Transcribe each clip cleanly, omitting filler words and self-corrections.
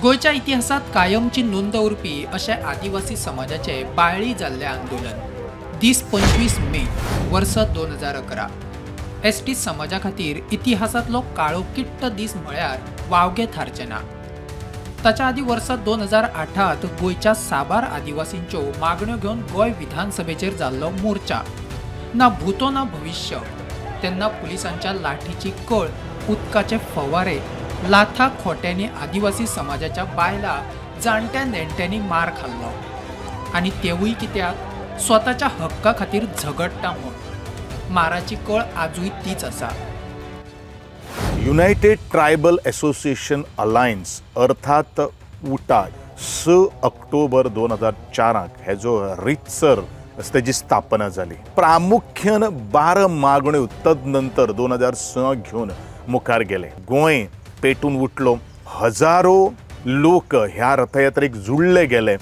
गोयच्या इतिहासात कायमची नोंद उरपी अशे आदिवासी समाजाचे बाळी जाल्ले आंदोलन दीस 25 मे वर्ष 2011 एसटी समाजा खातीर इतिहासातलो काळोकिट्ट दीस म्हळ्यार वावगे थारचे ना। ताच्या आदी वर्ष 2008 गोयच्या साबार आदिवासींच्यो मागण्यो घेवन गोय विधानसभेचेर जाल्लो मोर्चा ना भूतो ना भविष्य तेन्ना पुलिसांच्या लाठीची कळ, उदकाचे फवारे, लाथा खोट्यांनी आदिवासी समाजाच्या बायला जाणट्या नेणट्यांनी मार खाल्लो आणि तेवूय कित्याक स्वताच्या हक्का खातीर झगडटा म्हूण। माराची कळ आजूय तीच आसा। युनायटेड ट्रायबल असोसिएशन अलायन्स अर्थात उटा 6 ऑक्टोबर 2004 हेजो रितसर तेजी स्थापना जाली। प्रामुख्यान 12 मागण्यो तदनंतर 2006 घेवन मुखार गेले। गोंय पेटून उठलो, हजारो लोक ह्या रथयात्रेक जुळले गेले,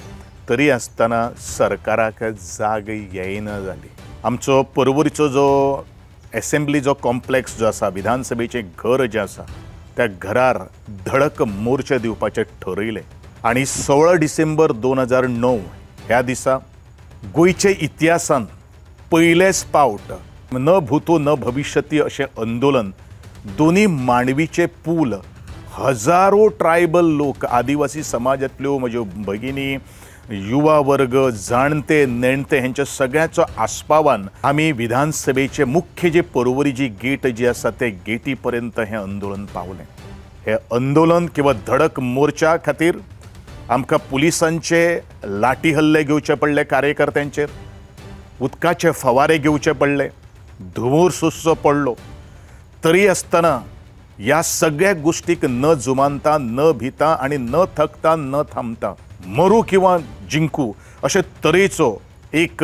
तरी आसतना सरकाराक जाग येयना जाली। आमचो पर्वरीचो जो असेंब्ली जो कॉम्प्लेक्स जो आसा, विधानसभेचें घर जें आसा, त्या घरार धडक मोर्चे दिवपाचें ठरयलें आनी 16 डिसेंबर 2009 ह्या दिसा गोंयचे इतिहासान पयलेच पावट न भूतो न भविष्यती अशें आंदोलन दोन्ही मांडवीचे पूल, हजारो ट्रायबल लोक, आदिवासी समाजांतल्यो म्हज्यो भगिनी, युवा वर्ग, जाणते नेणते हेंच्या सगळ्याचो आस्पावान आमी विधानसभेचे मुख्य जे पर्वरी जी गेट जी आसा ते गेटी पर्यंत हें आंदोलन पावलें। हे आंदोलन किंवा धडक मोर्चा खातीर आमकां पुलिसांचे लाठी हल्ले घेवचे पडले कार्यकर्त्यांचेर, उदकाचे फवारे घेवचे पडले, धुंवर सोंसचो पडलो, तरी आसतना ह्या सगळ्या गोष्टीक न जुमानता, न भिता आणि न थकता, न थांबता मरू किंवा जिंकू अशे तरेचो एक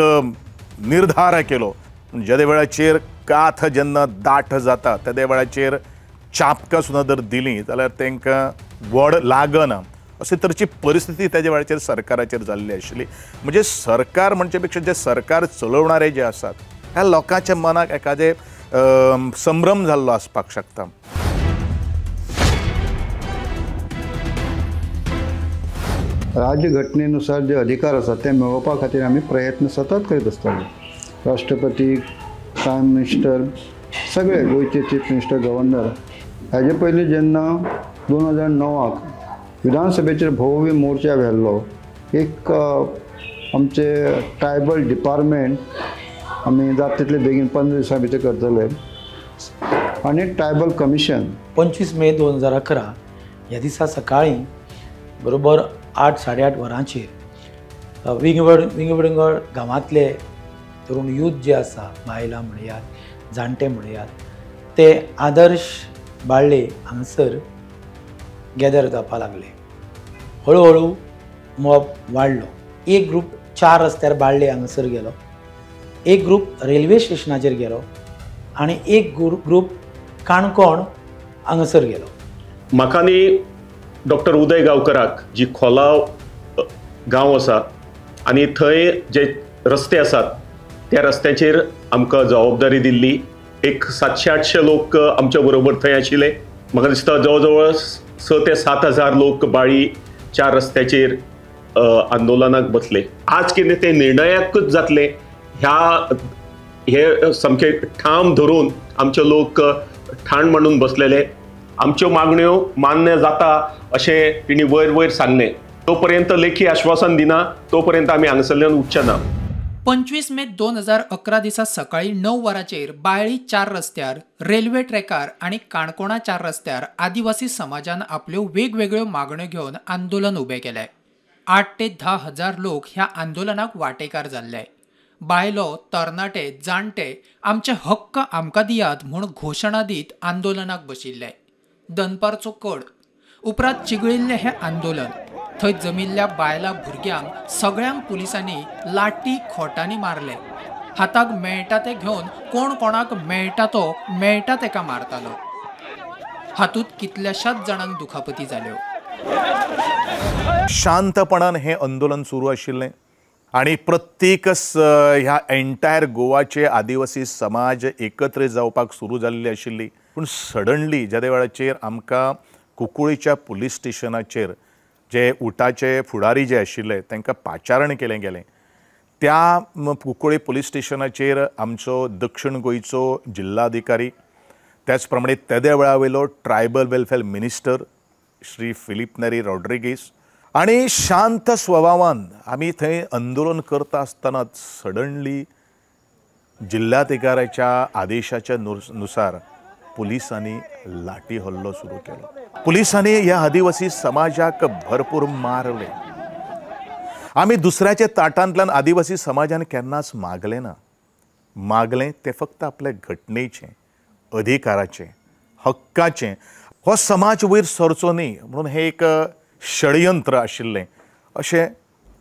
निर्धार केलो। ज्या वेळाचेर काथ जेन्ना दाट जाता त्या वेळाचेर चापकां सुद्दां जर दिलीं जाल्यार तांकां व्हड लागना अशे तरेची परिस्थिती त्याच्या वेळाचेर सरकाराचेर जाल्ली आशिल्ली। म्हणजे सरकार म्हणचे पेक्षा जे सरकार चलोवणारे जे आसात ह्या लोकांच्या मनाक एखादे संभ्रम जाल्लो आसपाक शकता। राज्यघटनेनुसार जे अधिकार आसात ते मेळोवपा खातीर आमी प्रयत्न सतत करीत आसताले। राष्ट्रपती, प्रायम मिनिस्टर, सगळे गोंयचे चीफ मिनिस्टर, गव्हर्नर हेजे पयलीं जेन्ना 2009 विधानसभेचेर भव्य मोर्चा व्हेल्लो, एक आमचे ट्रायबल डिपार्टमेंट आमी जाता तितले बेगीन 15 दिसां भितर करतले आनी ट्रायबल कमिशन 25 मे 2011 ह्या दिसा सकाळी बरोबर 8-8:30 वरांचेर विंगड गांवांतले तरुण यूथ जे आसा, बायलां म्हणयात, जाणटे म्हणयात, ते आदर्श बाळ्ळे हांगसर गॅदर जावपाक लागले। हळू मोब वाडलो। एक ग्रूप 4 रस्त्यार बाळ्ळे हांगसर गेलो, एक ग्रूप रेल्वे स्टेशनाचेर गेलो आनी एक ग्रूप काणकोण हांगसर गेलो। म्हाका न्ही डॉक्टर उदय गांवकराक जी खोलाव गांव आसा आनी थंय जे रस्ते आसात त्या रस्त्याचेर आमकां जबाबदारी दिल्ली। एक 700-800 लोक आमच्या बरोबर थंय आशिल्ले। म्हाका दिसता जवळ जवळ 6 ते 7 हजार लोक बाळी 4 रस्त्याचेर आंदोलनाक बसले। आज कितें ते निर्णयाकूच जातले हे सामके ठाम धरून आमचे लोक ठाण मांडून बसलेले। आमच्यो मागण्यो मान्य जाता अशें तिणी वयर सांगले। तोपर्यंत लेखी आश्वासन दिना तोपर्यंत आमी हांगसरल्यान उठचे ना। 25 मे 2011 दिसा सकाळी 9 वरांचेर बाळ्ळी 4 रस्त्यार, रेल्वे ट्रॅकार आणि काणकोणा 4 रस्त्यार आदिवासी समाजान आपल्यो वेगवेगळ्यो मागण्यो घेवन आंदोलन उबें केलें। 8 ते 10 हजार लोक ह्या आंदोलनाक वांटेकार जाल्ले। बायलो, तरणाटे, जाणटे आमचे हक्क आमकां दियात म्हूण घोशणा दीत आंदोलनाक बशिल्ले। दनपारचो कड उपरांत चिगळिल्लें हें आंदोलन थंय जमिल्ल्या बायलां भुरग्यांक सगळ्यांक पुलिसांनी लाठी खोटांनी मारले। हाताक मेळटा ते घेवन कोण कोणाक मेळटा तो मेळटा तेका मारतालो। हातूंत कितल्याशाच जाणांक दुखापती जाल्यो। शांतपणान हें आंदोलन सुरू आशिल्लें आणि प्रत्येक ह्या एंटायर गोवाचे आदिवासी समाज एकत्र जावपाक सुरू जाल्ली आशिल्ली। पूण सडनली ज्या वेळाचेर आमकां कुंकळीच्या पुलीस स्टेशनाचेर जे उटाचे फुडारी जे आशिल्ले तांकां पाचारण केलें गेलें त्या कुंकळ्ळे पुलीस स्टेशनाचेर आमचो दक्षिण गोंयचो जिल्हाधिकारी त्याच प्रमाणे तेदे वेळा वयलो tribal welfare minister Shri Philip Neri Rodrigues आनी शांत स्वभावान आमी थंय आंदोलन करता आसतनाच सडनली जिल्हाधिकाऱ्याच्या आदेशाच्या नुसार पुलिसांनी लाठी हल्लो सुरू केलो। पुलिसांनी ह्या आदिवासी समाजाक भरपूर मारले। आमी दुसऱ्याच्या ताटांतल्यान आदिवासी समाजान केन्नाच मागलें ना। मागलें तें फक्त आपल्या घटनेचें, अधिकाराचें, हक्काचें। हो समाज वयर सरचो न्ही म्हणून हें एक षडयंत्र आशिल्लें अशें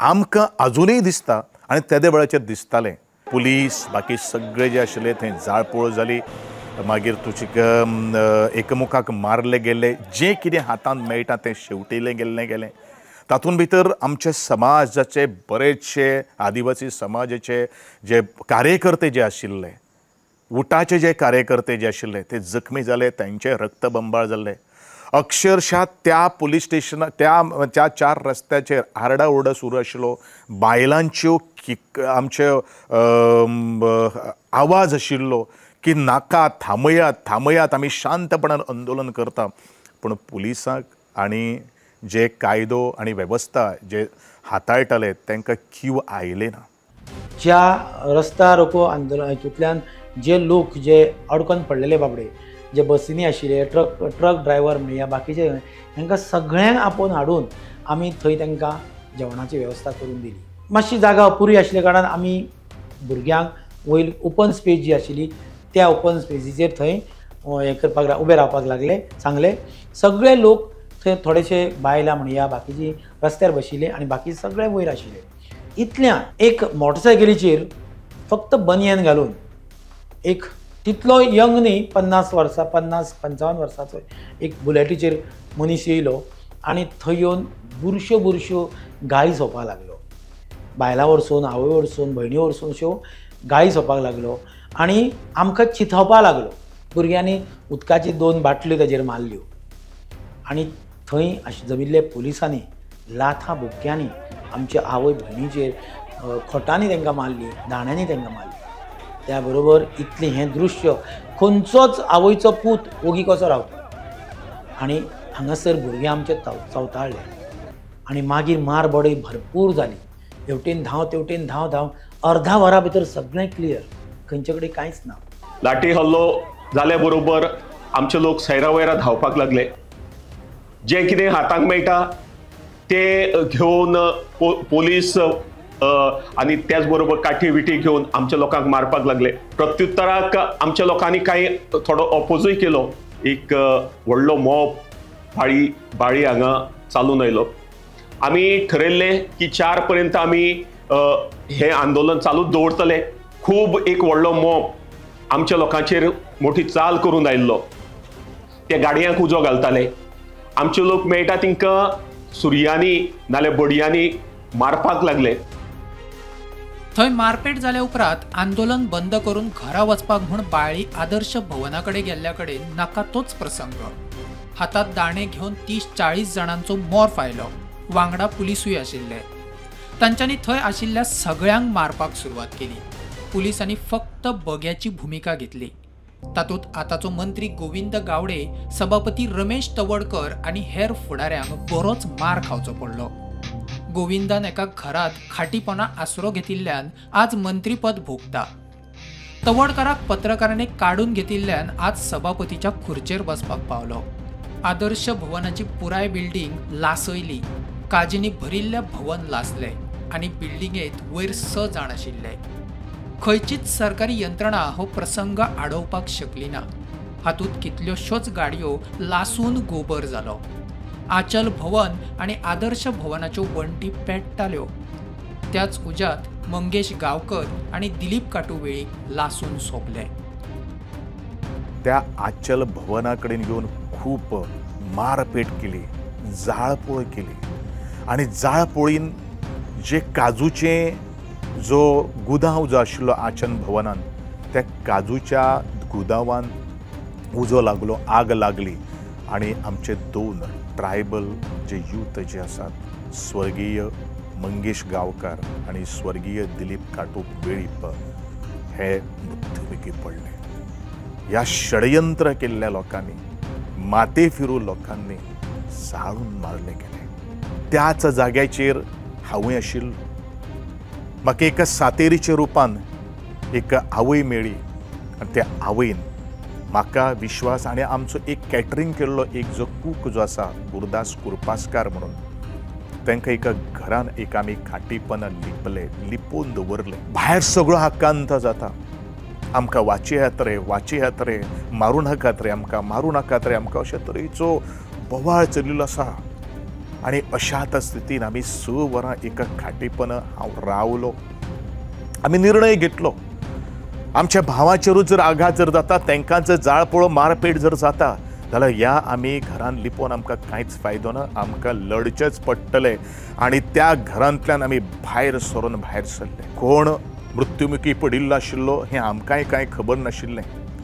आमकां अजुनूय दिसता आनी तेदे वेळाचेर दिसतालें। पुलीस बाकी सगळे जे आशिल्ले थंय जाळपोळ जाली, मागीर तुजे एकमुखाक मारले गेले, जें कितें हातांत मेळटा तें शेवटिल्लें गेलें। तातूंत भितर आमचे समाजाचे बरेचशे आदिवासी समाजाचे जे कार्यकर्ते जे आशिल्ले, उटाचे जे कार्यकर्ते जे आशिल्ले ते जखमी जाले, तांचे रक्तबंबाळ जाल्ले। अक्षरशः त्या पुलीस स्टेशन त्या 4 रस्त्याचेर आरडाओरडा सुरू आशिल्लो, बायलांच्यो आमच्यो आवाज आशिल्लो की नाका, थांबयात आमी शांतपणान आंदोलन करता। पूण पुलिसांक आनी जे कायदो आनी वेवस्था जे हाताळटाले तांकां कीव आयले ना। ज्या रस्ता रोको आंदोलन हितूंतल्यान जे लोक जे अडकून पडलेले बाबडे, जे बसींनी आशिल्ले, ट्रक ड्रायव्हर म्हणया बाकीचे, तांकां सगळ्यांक आपोवन हाडून आमी थंय तांकां जेवणाची वेवस्था करून दिली। मातशी जागा अपुरी आशिल्ल्या कारणान आमी भुरग्यांक वयर ओपन स्पेस जी आशिल्ली त्या ओपन स्पेसीचेर थंय हें करपाक उबे रावपाक लागले, सांगले। सगळे लोक थंय थोडेशे बायलां म्हणया बाकीची रस्त्यार बशिल्ले आनी बाकी सगळे वयर आशिल्ले। इतल्यान एक मोटरसायकलीचेर फक्त बनियन घालून एक तितलो यंग न्ही, 50-55 वर्साचो एक बुलेटीचेर मनीस येयलो आनी थंय येवन बुरश्यो गायी सोंपपाक लागलो। बायलां वरसून, आवय वरसून, भयणी वरसून अश्यो गायी सोंपपाक लागलो आनी आमकां चिथावपाक लागलो। भुरग्यांनी उदकाची 2 बाटल्यो ताजेर मारल्यो आनी थंय जमिल्ले पुलिसांनी लाथां बुक्क्यांनी आमच्या आवय भयणीचेर खोटांनी तांकां मारली, दाण्यांनी तांकां मारली। त्या बरोबर इतलें हें दृश्य खंयचोच आवयचो पूत ओगी कसो रावता आनी हांगासर भुरगे आमचे चवताळले आनी मागीर मारबोडी भरपूर जाली। हेवटेन धांव तेवटेन धांव अर्धा वरा भितर सगळें क्लियर, खंयचे कडेन कांयच ना। लाठी हल्लो जाल्या बरोबर आमचे लोक सैरा वैरा धांवपाक लागले। जे कितें हातांक मेळटा ते घेवन पोलीस आनी त्याच बरोबर काठी विठी घेवन आमच्या लोकांक मारपाक लागले। प्रत्युत्तराक आमच्या लोकांनी काही थोडो ऑपोजूय केलो। एक व्हडलो मॉब बाळी हांगा चालून आयलो। आमी ठरयल्लें की 4 पर्यंत आमी हे आंदोलन चालूच दवरतले। खूब एक व्हडलो मॉब आमच्या लोकांचेर मोठी चाल करून आयिल्लो। ते गाडयांक उजो घालताले। आमचे लोक मेळटा तिंकां सुरयांनी नाल्यार बडयांनी मारपाक लागले। थंय मारपेट जाल्या उपरांत आंदोलन बंद करून घरा वचपाक म्हूण बाळी आदर्श भवना कडेन गेल्ल्या कडेन नाका तोच प्रसंग। हातात दाणे घेवन 30-40 जाणांचो मॉर्फ आयलो, वांगडा पुलिसूय आशिल्ले। तांच्यांनी थंय आशिल्ल्या सगळ्यांक मारपाक सुरवात केली। पुलिसांनी फक्त बग्याची भूमिका घेतली। तातूंत आताचो मंत्री गोविंद गावडे, सभापती रमेश तवडकर आनी हेर फुडाऱ्यांक बरोच मार खावचो पडलो। गोविंदान एका घरात खाटीपणा आसरो घेतिल्ल्यान आज मंत्रीपद भोगता। तवडकराक पत्रकारांनी काढून घेतिल्ल्यान आज सभापतीच्या खुर्चेर बसपाक पावलो। आदर्श भवनाची पुराय बिल्डिंग लासयली, काजींनी भरिल्ले भवन लासले आनी बिल्डिंगेत वयर 6 जाण आशिल्ले। खंयचीच सरकारी यंत्रणा हो प्रसंग आडोवपाक शकली ना। हातूंत कितल्योश्योच गाडयो लासून गोबर जालो। आचल भवन आणि आदर्श भवनाच्यो वण्टी पेट्टाल्यो। त्याच उज्यात मंगेश गावकर आणि दिलीप काटुवेळी लासून सोंपले। त्या आचल भवना कडेन येवन खूब मारपेट केली, जाळपोळ केली आणि जाळपोळीन जे काजूचे जो गुदांव जो आशिल्लो आचल भवनान, त्या काजूच्या गुदांवान उजो लागलो, आग लागली आणि आमचे 2 ट्रायबल जे यूथ जे आसात स्वर्गीय मंगेश गांवकार आणि स्वर्गीय दिलीप काटू वेळीप हे मृत्युमुखी पडले. ह्या षडयंत्र केल्ल्या लोकांनी माते फिरू लोकांनी जाळून मारले गेले. त्याच जाग्याचेर हांवूय आशिल्लो. म्हाका एका सातेरीच्या रुपान एक आवय मेळ्ळी आनी त्या आवयन म्हाका विश्वास आनी आमचो एक कॅटरिंग केल्लो एक जो कूक जो आसा गुरदास कुरपासकार म्हणून तांकां एका घरान एक आमी खाटीपण लिपोवन दवरले. भायर सगळो आकांत जाता. आमकां वाचयात रे मारूं नाकात रे आमकां मारूं नाकात रे आमकां अशे तरेचो बोवाळ चलिल्लो आसा. आनी अशात स्थितीन आमी 6 वरां एका खाटीपण हांव रावलो. आमी निर्णय घेतलो आमच्या भावाचेरूच जर आघात जर जाता तांकां जर जाळपोळो मारपेट जर जाता जाल्यार ह्या आमी घरान लिपोवन आमकां कांयच फायदो ना. आमकां लढचेच पडटलें आनी त्या घरांतल्यान आमी भायर सरले. कोण मृत्युमुखी पडिल्लो आशिल्लो हें आमकांय कांय खबर नाशिल्लें.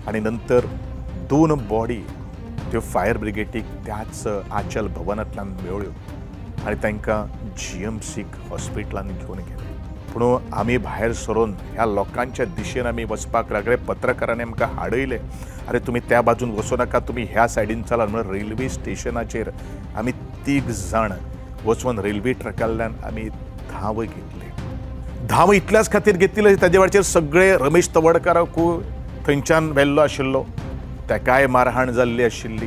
आनी नंतर 2 बॉडी त्यो फायर ब्रिगेडीक त्याच आचल भवनांतल्यान मेळ्ळ्यो आनी तांकां GMC हॉस्पिटलांत घेवन गेले. पूण आमी भायर सरून ह्या लोकांच्या दिशेन आमी वचपाक लागले. पत्रकारांनी आमकां हाडयले अरे तुमी त्या बाजून वचूं नाका तुमी ह्या सायडीन चलात म्हणून रेल्वे स्टेशनाचेर आमी 3 जाण वचून रेल्वे ट्रॅकांतल्यान आमी धांव घेतली. धांव इतल्याच खातीर घेतली ताजे वेळाचेर सगळे रमेश तवडकाराकूय थंयच्यान व्हेल्लो आशिल्लो. ताकाय मारहाण जाल्ली आशिल्ली.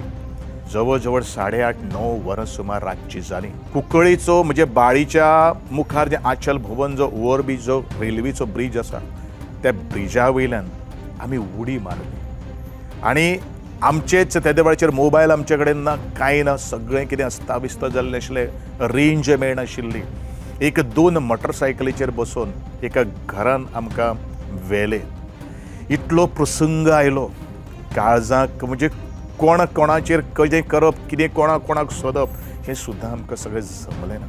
जवळ जवळ 8:30-9 वरां सुमार रातची जाली. कुंकळीचो म्हणजे बाळीच्या मुखार जे आचल भवन जो ओव्हरब्रीज जो रेल्वेचो ब्रीज आसा त्या ब्रिजा वयल्यान आमी उडी मारली. आनी आमचेच तेदे वेळाचेर मोबायल आमचे कडेन ना कांय ना. सगळें कितें अस्ताव्यस्त जाल्लें आशिल्लें. रेंज मेळनाशिल्ली. 1-2 मोटरसायकलीचेर बसून एका घरान आमकां व्हेले. इतलो प्रसंग आयलो काळजाक म्हणजे कोणाचेर कशें करप कितें कोणाक सोदप हें सुद्दां आमकां सगळें जमलें ना.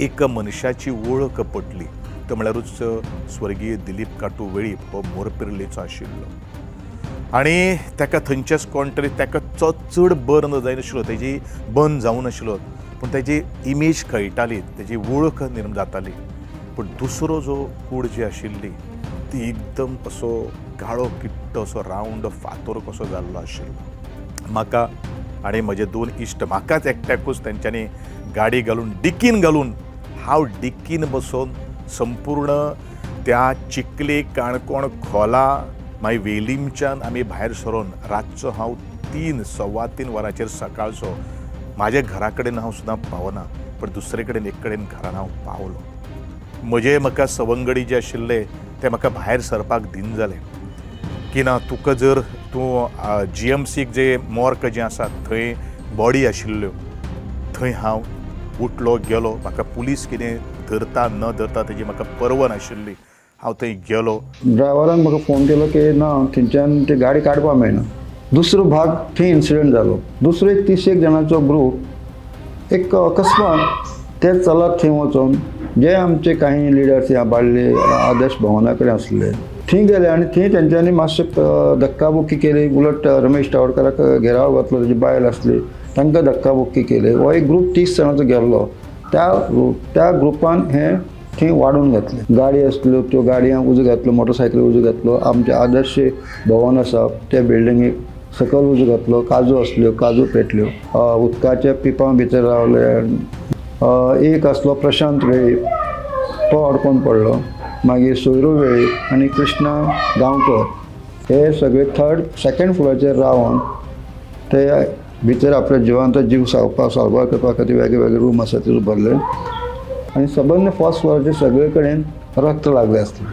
एक मनशाची वळख पटली तो म्हळ्यारूच स्वर्गीय दिलीप काटू वेळीप हो मोरपिर्लेचो आशिल्लो. आनी ताका थंयचेच कोण तरी ताका चड बर्न जायनाशिल्लो. तेजी बंद जावं नाशिल्लो पूण तेजी इमेज कळटाली तेजी वळख निर्माण जाताली. पूण दुसरो जो कूड जी आशिल्ली ती एकदम असो काळो किट्टो असो रावंड फातोर कसो जाल्लो आशिल्लो. म्हाका आनी म्हजे 2 इश्ट म्हाकाच एकट्याकूच तेंच्यांनी गाडी घालून डिकीन घालून हांव डिकीन बसून संपूर्ण त्या चिखले काणकोण खोला मागीर वेलिमच्यान आमी भायर सरून रातचो हांव 3-3:15 वरांचेर सकाळचो म्हाज्या घरा कडेन हांव सुद्दां पावना पण दुसरे कडेन एक कडेन घरान हांव पावलो. म्हाका सवंगडी जे आशिल्ले ते म्हाका भायर सरपाक दिन जाले की ना तुका जर तूं GMCक जे मॉर्ग जे आसा थंय बॉडी आशिल्ल्यो थंय हांव उठलो गेलो. म्हाका पुलीस कितें धरता न धरता तेजी म्हाका पर्व नाशिल्ली. हांव थंय गेलो. ड्रायव्हरान म्हाका फोन केलो की ना थंयच्यान ती गाडी काडपाक मेळना. दुसरो भाग थंय इन्सिडंट जालो. दुसरो एक 30 जाणांचो ग्रूप एक अकस्मात ते चलत थंय वचून जे आमचे काही लिडर्स ह्या बाळ्ळे आदर्श भवना कडेन आसले थंय गेले आनी थंय तेंच्यांनी मातशें धक्काबुक्की केली. उलट रमेश तवडकाराक घेराव घातलो तेजी बायल आसली तांकां धक्काबुक्की केली. हो एक ग्रूप 30 जाणांचो गेल्लो. त्या ग्रुपान हे थंय वाडून घातले. गाडी आसल्यो त्यो गाडयांक उजो घातलो मोटरसायकली उजो घातलो. आमचे आदर्श भवन आसा त्या बिल्डिंगेक सकयल उजो घातलो. काजू आसल्यो काजू पेटल्यो. उदकाच्या पिपां भितर रावले. एक आसलो प्रशांत वेळीप तो अडकून पडलो. मागीर सोयरू वेळीप आनी कृष्णा गांवकर हे सगळे 2nd फ्लोराचेर रावन ते भितर आपल्या जिवांचो जीव सारवार करपा खातीर वेगळे वेगळे रूम आसा तितून भरले आनी सबंद 1st फ्लोराचेर सगळे कडेन रक्त लागले आसलें.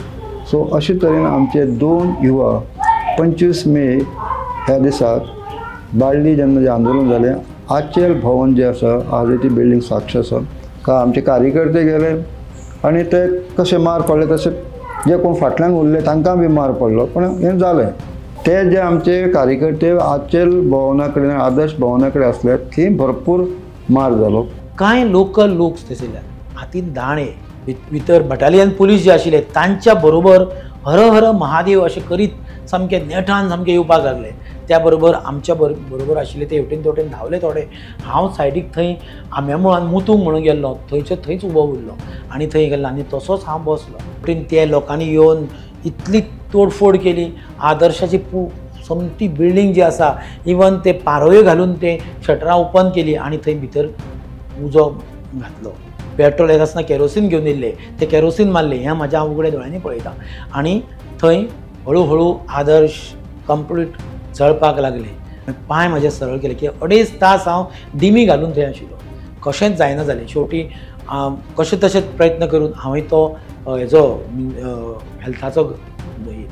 सो अशे तरेन आमचे 2 युवा 25 मे ह्या दिसाक बाळ्ळी जेन्ना जें आंदोलन जालें आचेल भवन जें आसा आजूय ती बिल्डींग साक्ष आसा का आमचे कार्यकर्ते गेले आनी ते कशे मार पडले तशे जे कोण फाटल्यान उरले तांकां बी मार पडलो. पण हें जालें ते जे आमचे कार्यकर्ते आचेल भवना कडेन आदर्श भवना कडेन आसले थंय भरपूर मार जालो. कांय लोकल लोक थंयसरल्यान हातीन दाणे भितर बटालियन पुलीस जे आशिल्ले तांच्या बरोबर हर हर महादेव अशें करीत सामके नेटान सामके येवपाक लागले. त्या बरोबर आमच्या बरोबर आशिल्ले ते हेवटेन तेवटेन धांवले थोडे. हांव सायडीक थंय आंब्या मुळान मुतूंक म्हणून गेल्लो, थंयच्या थंयच उबो उरलो आनी थंय गेल्लो आनी तसोच हांव बसलो. हेवटेन ते लोकांनी येवन इतली तोडफोड केली. आदर्शाची समती बिल्डींग जी आसा, इवन ते पारोयो घालून ते शटरां ओपन केली आनी थंय भितर उजो घातलो. पेट्रोल येता आसतना केरोसीन घेवन येयल्ले, ते केरोसीन मारले. हें म्हाज्या उगड्या दोळ्यांनी पळयता. आनी थंय हळू हळू आदर्श कंप्लीट जळपाक लागले. पांय म्हाजे सरळ केले की 2.5 तास हांव दिमी घालून थंय आशिल्लो. कशेंच जायना जालें. शेवटी कशें तशें प्रयत्न करून हांवें तो हेजो हेल्थाचो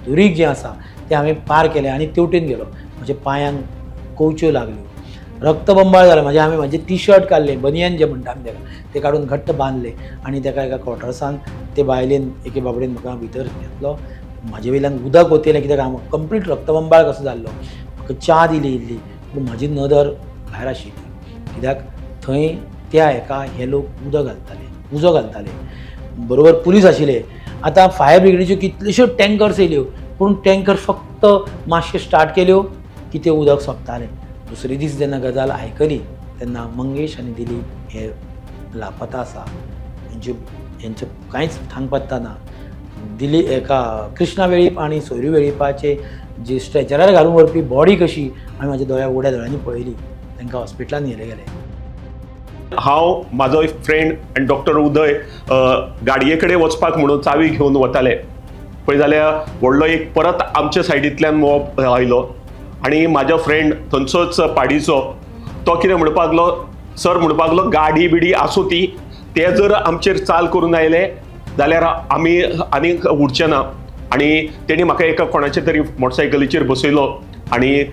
दुरीग जें आसा तें हांवें पार केलें आनी तेवटेन गेलो. म्हज्या पांयांक कोवच्यो लागल्यो, रक्तबंबाळ जालो. हांवें म्हाजें टी शर्ट काडलें, बनियन जें म्हणटा आमी ताका, ते काडून घट्ट बांदलें आनी ताका एका क्वॉर्टर्सान ते बायलेन एके बाबडेन म्हाका भितर घेतलो. म्हाजे वयल्यान उदक वतयलें कित्याक हांव कंप्लीट रक्तबंबाळ कसो जाल्लो. म्हाका च्या दिली इल्ली, पूण म्हाजी नदर भायर आशिल्ली कित्याक थंय त्या हेका हे लोक उदक घालताले, उजो घालताले. बरोबर पुलीस आशिल्ले. आतां फायर ब्रिगेडीच्यो कितल्योश्यो टँकर्स येयल्यो, पूण टँकर फक्त मातशे स्टार्ट केल्यो की ते उदक सोंपतालें. दुसरे दीस जेन्ना गजाल आयकली तेन्ना मंगेश आनी दिलीप हे लापता आसा. हेंचें कांयच थांग पत्ता ना. दिलीप एका कृष्णा वेळीप आनी सोयरू वेळीपाचे जी स्ट्रेचरार घालून व्हरपी बॉडी कशी हांवें म्हाज्या उगड्या दोळ्यांनी पळयली. तांकां हॉस्पिटलांत व्हेले गेले. हांव म्हाजो एक फ्रेंड आनी डॉक्टर उदय गाडये कडेन वचपाक म्हणून चावी घेवन वताले पळय जाल्यार व्हडलो एक परत आमचे सायडींतल्यान मोब आयलो आनी म्हाजो फ्रेंड थंयचोच पाडीचो तो कितें म्हणपाक लागलो, सर म्हणपाक लागलो गाडी बिडी आसूं ती, ते जर आमचेर चाल करून आयले जाल्यार आमी आनीक उरचे ना. आनी तेणी म्हाका एका कोणाचे तरी मोटरसायकलीचेर बसयलो आनी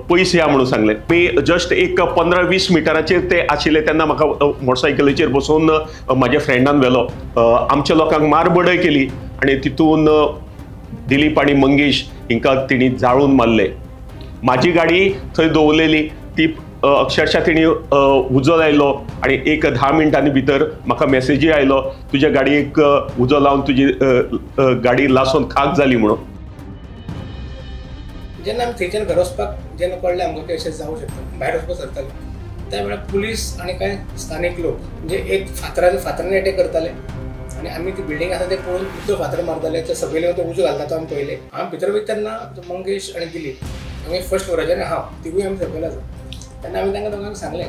पयस या म्हणून सांगलें. मी जस्ट एक 15-20 मिटराचेर ते आशिल्ले तेन्ना म्हाका मोटरसायकलीचेर बसोवन म्हाज्या फ्रेंडान व्हेलो. आमच्या लोकांक मारबडय केली आनी तितून दिलीप आनी मंगेश हिंकां तेणी जाळून मारले. म्हाजी गाडी थंय दवरलेली ती अक्षरशः तेणी उजो लायलो आनी एक 10 मिनटांनी भितर म्हाका मॅसेजी आयलो तुज्या गाडयेक उजो लावन तुजी गाडी लासून खाक जाली म्हणून. जेन्ना आमी थंयच्यान घर वचपाक जेन्ना कळलें आमकां की अशें जावं शकता, भायर वचपाक सरताले त्या वेळार पुलीस आनी कांय स्थानीक लोक म्हणजे एक फातरांनी अटॅक करताले आनी आमी ती बिल्डींग आसा ते पळोवन इतलो फातर मारताले ते सगळे तो उजो घालता तो आमी पळयले. हांव भितर वयता तेन्ना मंगेश आनी दिलीप आमी फर्स्ट फ्लोराचेर आनी हांव तिवूय आमी सकयल आसा. तेन्ना आमी तांकां दोगांक सांगलें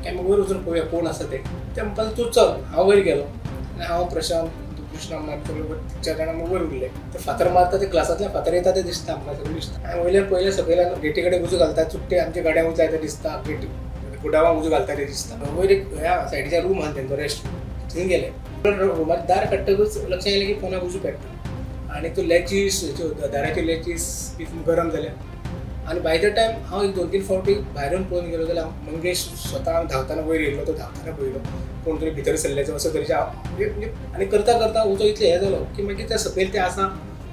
की आमी वयर वचून पळोवया कोण आसा ते म्हणपाक तूं चल. हांव वयर गेलो आनी हांव प्रशांत कृष्णा सगळे 4 जाणां वयर उरले. ते फातर मारता ते ग्लासांतल्यान फातर येता ते दिसता आमकां सगळें दिसता. हांवें वयल्यान पळयलें सकयल्यान गेटी कडेन उजो घालता चुट्टे आमच्या गाड्यांक उजो येता दिसता, गेटी गुडावांक उजो घालता ते दिसता. वयर एक ह्या सायडीच्या रूम आहा तेंचो रेस्ट थंय गेले. रुमाचें दार काडटकूच लक्षांत येयलें की फोनाक उजो पेट्टा आनी तो लॅचीस दाराच्यो लॅचीस गरम जाल्या. आनी बाय द टायम हांव एक 2-3 फावटी भायरून पळोवन गेलो जाल्यार मंगेश स्वता धांवताना वयर येयलो, तो धांवताना पळयलो कोण तरी भितर सरल्याचो असो तरेचे आनी करता करता उजो इतलो हें जालो की मागीर ते सकयल ते आसा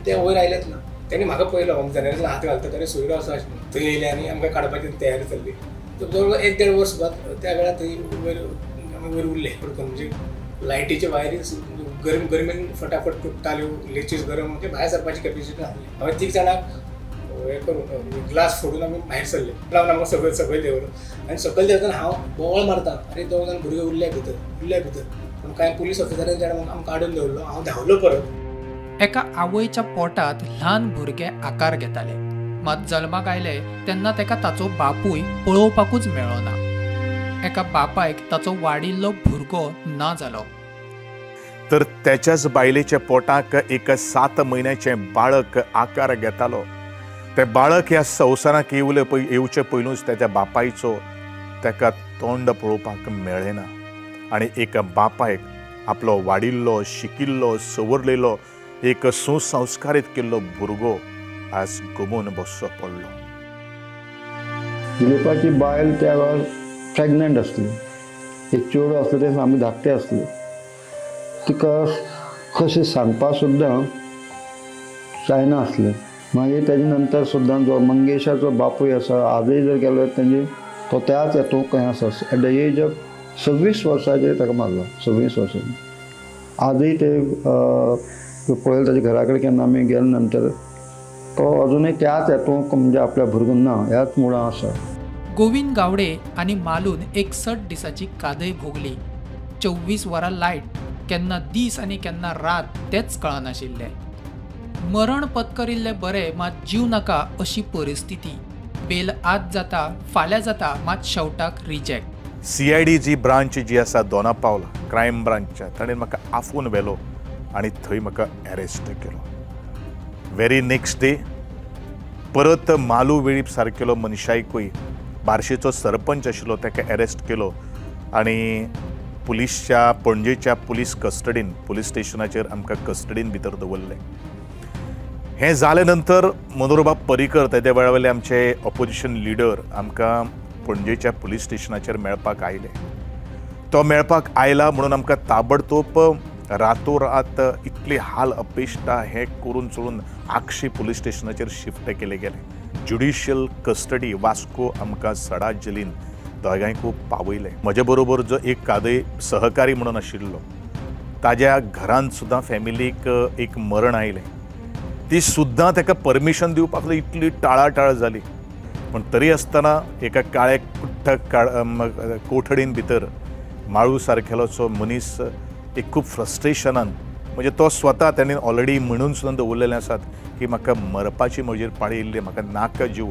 ते वयर आयलेच ना. तेणी म्हाका पळयलो जनेलांतल्यान हात घालता तरी सोयरो असो आशिल्लो. थंय येयले आनी आमकां काडपाची तयारी चल्ली. जवळ 1-1.5 वर्स त्या वेळार थंय वयर आमी वयर उरले पडकन. म्हणजे लायटीचे वायरी गरमेन फटाफट तुटताल्यो, लेचीस गरम म्हणजे भायर सरपाची कॅपेसिटी नासली. हांवें 3 जाणांक हे करून ग्लास फोडून आमी भायर सरले लावन आमकां सकयल देंवलो आनी सकयल देंवतना हांव बोवाळ मारता अरे 2 जाण भुरगे उरल्या भितर पूण कांय पुलीस ऑफिसरांनी जाणा आमकां काडून दवरलो. हांव धांवलो परत. एका आवयच्या पोटात ल्हान भुरगे आकार घेताले. मात जल्माक आयले तेन्ना ताका ताचो बापूय पळोवपाकूच मेळ्ळो. एका बापायक ताचो वाडिल्लो भुरगो ना जालो. तर त्याच्याच बायलेच्या पोटाक एक 7 म्हयन्याचें बाळक आकार घेतालो. ते बाळक ह्या संवसाराक येवचे पयलूच त्याच्या बापायचो ताका तोंड पळोवपाक मेळ्ळेना आनी एक बापायक आपलो वाडिल्लो, शिकिल्लो, सवरलेलो, एक सुसंस्कारीत केल्लो भुरगो आज गमून बसचो पडलो. दिलीपाची बायल त्या वेळार प्रेग्नंट आसली. एक चेडूं आसलें तें सामकें धाकटें आसलें. तिका कशें सांगपाक सुद्दां जायना आसलें. मागीर तेजे नंतर सुद्दां जो मंगेशाचो बापूय आसा आजय जर गेलो तेंचे तो त्याच हेतूंक खंय आसा. एट द एज ऑफ 26 वर्साचेर ताका मारलो. 26 वर्सांनी आजय ते पळयलें ताच्या घरा कडेन केन्ना आमी गेले नंतर तो अजूनही त्याच हेतूंक म्हणजे आपल्या भुरग्यांक ना ह्याच मुळां आसा. गोविंद गावडे आणि मालून 61 दिसाची कादय भोगली. 24 वरां लायट, केन्ना दीस आनी केन्ना रात तेच कळनाशिल्ले. मरण पत्करिल्ले बरे मात जीव नाका अशी परिस्थिती. बेल आज जाता फाल्यां जाता मात शेवटाक रिजेक्ट. CID जी ब्रांच जी आसा दोनापावला क्रायम ब्रांचच्या ताणें म्हाका आफून व्हेलो आनी थंय म्हाका अरेस्ट केलो. व्हेरी नेक्स्ट डे परत मालू वेळीप सारकेलो मनशायकूय बार्शीचो सरपंच आशिल्लो ताका अरेस्ट केलो आनी पुलीसच्या पणजेच्या पुलीस कस्टडीन पुलीस स्टेशनाचेर आमकां कस्टडीन भितर दवरलें. हें जाले नंतर मनोहरबाब पर्रीकर तेदे वेळा वयले आमचे ऑपोजिशन लिडर आमकां पणजेच्या पुलीस स्टेशनाचेर मेळपाक आयले. तो मेळपाक आयला म्हणून आमकां ताबडतोब रातोरात इतली हाल अपेश्टा हे करून चलून आक्षी पुलीस स्टेशनाचेर शिफ्ट केले गेले. ज्युडिशियल कस्टडी वास्को आमकां सडा जेलीन दोगांयकूय पावयले. म्हजे बरोबर जो एक कादय सहकारी म्हणून आशिल्लो ताज्या घरांत सुद्दां फॅमिलीक एक मरण आयलें. ती सुद्दां ताका परमिशन दिवपाक इतली टाळाटाळ जाली. पण तरी आसतना एका काळे कुट्ट कोठडीन भितर माळू सारकेलोचो मनीस एक खूब फ्रस्ट्रेशनान म्हणजे तो स्वता ताणें ऑलरेडी म्हणून सुद्दां दवरलेलें आसात की म्हाका मरपाची म्हजेर पाळी येयल्ली, म्हाका नाका जीव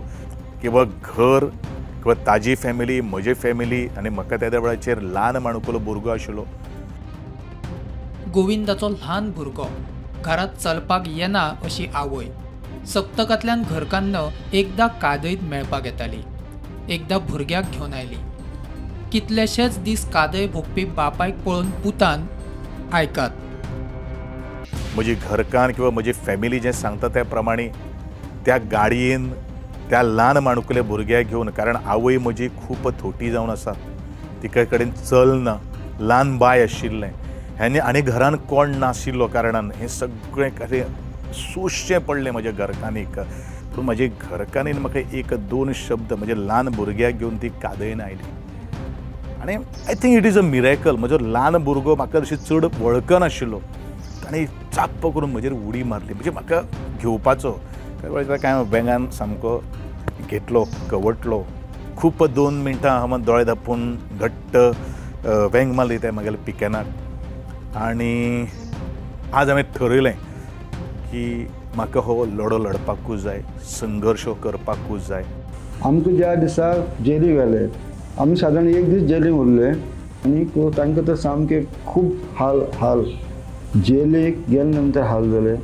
किंवा घर किंवा ताजी फॅमिली म्हजी फॅमिली आनी म्हाका त्या वेळाचेर ल्हान माणकुलो भुरगो आशिल्लो. गोविंदाचो ल्हान भुरगो घरात चलपाक येना अशी आवय. सप्तकांतल्यान घरकान्न एकदां कादयत मेळपाक येताली, एकदां भुरग्याक घेवन आयली. कितलेशेच दीस कादय भोगपी बापायक पळोवन पुतान आयकात. म्हजी घरकान्न किंवा म्हजी फॅमिली जें सांगता त्या प्रमाणे त्या गाडयेन त्या ल्हान माणकुल्या भुरग्याक घेवन, कारण आवय म्हजी खूब थोटी जावन आसा, तिका कडेन चलना, ल्हान बाय आशिल्लें हें आनी घरान कोण नाशिल्लो कारणान हें सगळें कशें सोंसचें पडलें म्हज्या घरकान्नीक. पूण म्हजे घरकान्नीन म्हाका एक दोन शब्द म्हणजे ल्हान भुरग्याक घेवन ती कादयन आयली. आनी I think it is a miracle. म्हजो ल्हान भुरगो म्हाका अशी चड वळखनाशिल्लो ताणें चाप्प करून म्हजेर उडी मारली, म्हणजे म्हाका घेवपाचो. कांय बँगान सामको घेतलो, कवटलो. खूब 2 मिनटां हांव दोळे धापून घट्ट वेंग मारली त्या म्हागेल्या पिकेनाक. आनी आज हांवें ठरयलें की म्हाका हो लढो लडपाकूच जाय, संघर्श करपाकूच जाय. आमकां ज्या दिसा जेली व्हेले आमी सादारण एक दीस जेलीन उरले आनी तांकां तर सामके खूब हाल जेलीक गेले नंतर हाल जाले.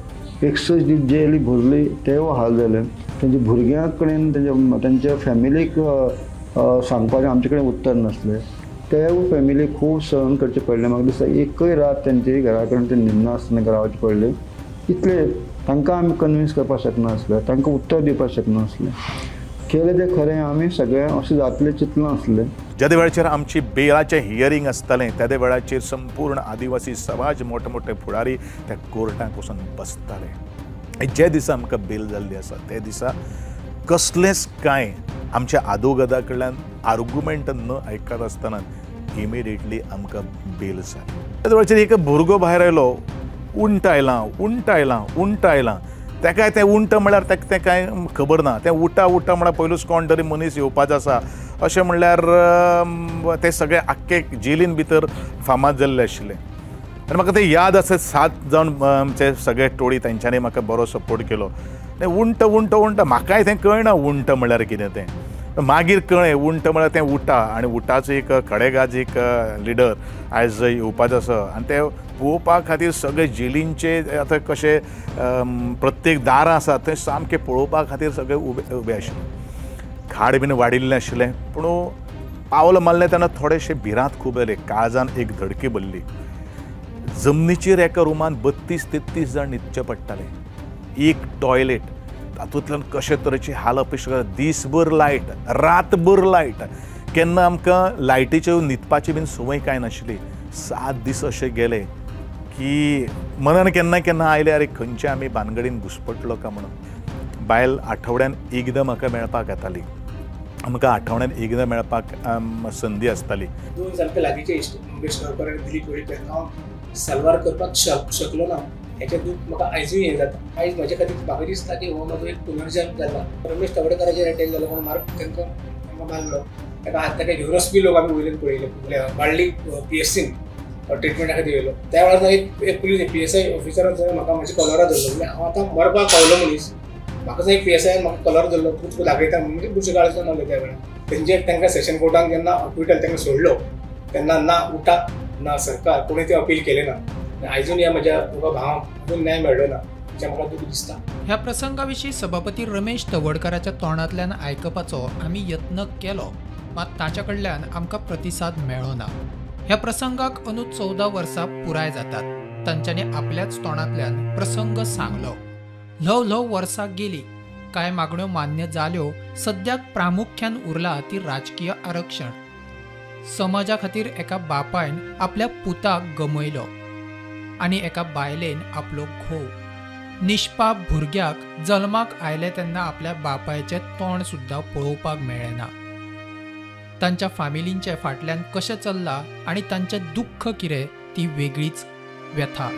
61 दीस जेली भरली तेवूय हाल जाले. तेंच्या भुरग्यां कडेन तेंच्या फॅमिलीक सांगपाचें आमचे कडेन उत्तर नासलें. तेवूय फॅमिली खूब सहन करचें पडलें. म्हाका दिसता एकय रात तेंचे घरा कडेन ते न्हिदना आसतना रावचें पडलें. इतले तांकां आमी कन्विन्स करपाक शकनासले, तांकां उत्तर दिवपाक शकनासले. केलें तें खरें आमी सगळें अशें जातलें चिंतलें नासलें. ज्या वेळाचेर आमची बेलाचें हियरींग आसतालें त्या वेळाचेर संपूर्ण आदिवासी समाज मोठे मोठे फुडारी त्या कोर्टाक वचून बसताले. जे दिसा आमकां बेल जाल्ली आसा ते दिसा कसलेंच कांय आमच्या आदोगादा कडल्यान आर्ग्युमेंट न आयकत आसतना इमिडिएटली आमकां बेल जाली. त्या वेळाचेर एक भुरगो भायर आयलो, उंट आयलां. तेकाय तें उंट म्हळ्यार ताका तें कांय खबर ना. तें उठा म्हळ्यार पयलूच कोण तरी मनीस येवपाचो आसा अशें म्हणल्यार ते सगळे आख्खे जेलीन भितर फामाद जाल्ले आशिल्ले. आनी म्हाका तें याद आसा 7 जावन आमचे सगळे टोळी तांच्यांनी म्हाका बरो सपोर्ट केलो. तें उंट म्हाकाय तें कळना उंट म्हळ्यार कितें तें. मागीर कळ्ळें उंट म्हळ्यार तें उठा आनी उठाचो एक खडेगाज एक लिडर आयज येवपाचो आसा. आनी ते पळोवपा खातीर सगळे जेलींचे आतां कशें प्रत्येक दारां आसा थंय सामकें पळोवपा खातीर सगळे उबे आशिल्ले. खाड बीन वाडिल्लें आशिल्लें. पूण पावल मारलें तेन्ना थोडेशे भिरांत खूब जाले. काळजान एक धडकी भरली. जमनीचेर एका रुमान 32-33 जाण न्हिदचे पडटाले. एक टॉयलेट, तातूंतल्यान कशे तरेची हाल अपेक्षा. दीसभर लायट, रातभर लायट. केन्ना आमकां लायटीच्यो न्हिदपाची बीन संवय कांय नाशिल्ली. 7 दीस अशे गेले की मनान केन्ना आयले अरे खंयचे आमी भानगडीन घुसपटलो काय म्हणून. बायल आठवड्यान एकदां म्हाका मेळपाक येताली. आमकां आठवड्यान एकदां मेळपाक संदी आसताली. 2 सामके लागींचे इश्ट दिलीप वेळीप हांव साल्वार करपाक शकलो ना. हेचे दूख म्हाका आयजूय हें जाता. आयज म्हजे खातीर म्हाका दिसता की हो म्हजो एक पुनर्जन्म जाला. रमेश तवडकराचेर अटॅक जालो म्हणून मारून तांकां मारलो. ताका ताका घेवन वचपी लोक आमी वयल्यान पळयले. बाळ्ळी PSCन ट्रिटमेंटा खातीर येयलो. त्या वेळार एक पुलीस PSI ऑफिसरान म्हाका म्हज्या कॉलरा धरलो. म्हणजे हांव आतां मरपाक पावलो मनीस. म्हाका एक PSI म्हाका कॉलर धरलो. तूं दाखयता म्हणजे बुरशी काळजो नासलो त्या वेळार. तांकां सेशन कोर्टान जेन्ना हॉस्पिटल तांकां सोडलो तेन्ना ना उठा ना सरकार कोणी ते अपील केलें ना. आयजून ह्या म्हज्या भावाक अजून न्याय मेळ्ळो ना. हें म्हाका दूख दिसता. ह्या प्रसंगाविशीं सभापती रमेश तवडकराच्या तोंडांतल्यान आयकपाचो आमी यत्न केलो, मात ताचे कडल्यान आमकां प्रतिसाद मेळ्ळो ना. ह्या प्रसंगाक अंदू 14 वर्सां पुराय जातात. तांच्यांनी आपल्याच तोंडांतल्यान प्रसंग सांगलो. ल्हव वर्सां गेली, कांय मागण्यो मान्य जाल्यो. सद्याक प्रामुख्यान उरला ती राजकीय आरक्षण. समाजा खातीर एका बापायन आपल्या पुताक गमयलो आनी एका बायलेन आपलो घोव. निश्पाप भुरग्याक जल्माक आयले तेन्ना आपल्या बापायचें तोंड सुद्दां पळोवपाक मेळ्ळें. तांच्या फॅमिलींचे फाटल्यान कशें चल्लां आनी तांचें दुख्ख कितें ती वेगळीच व्यथा.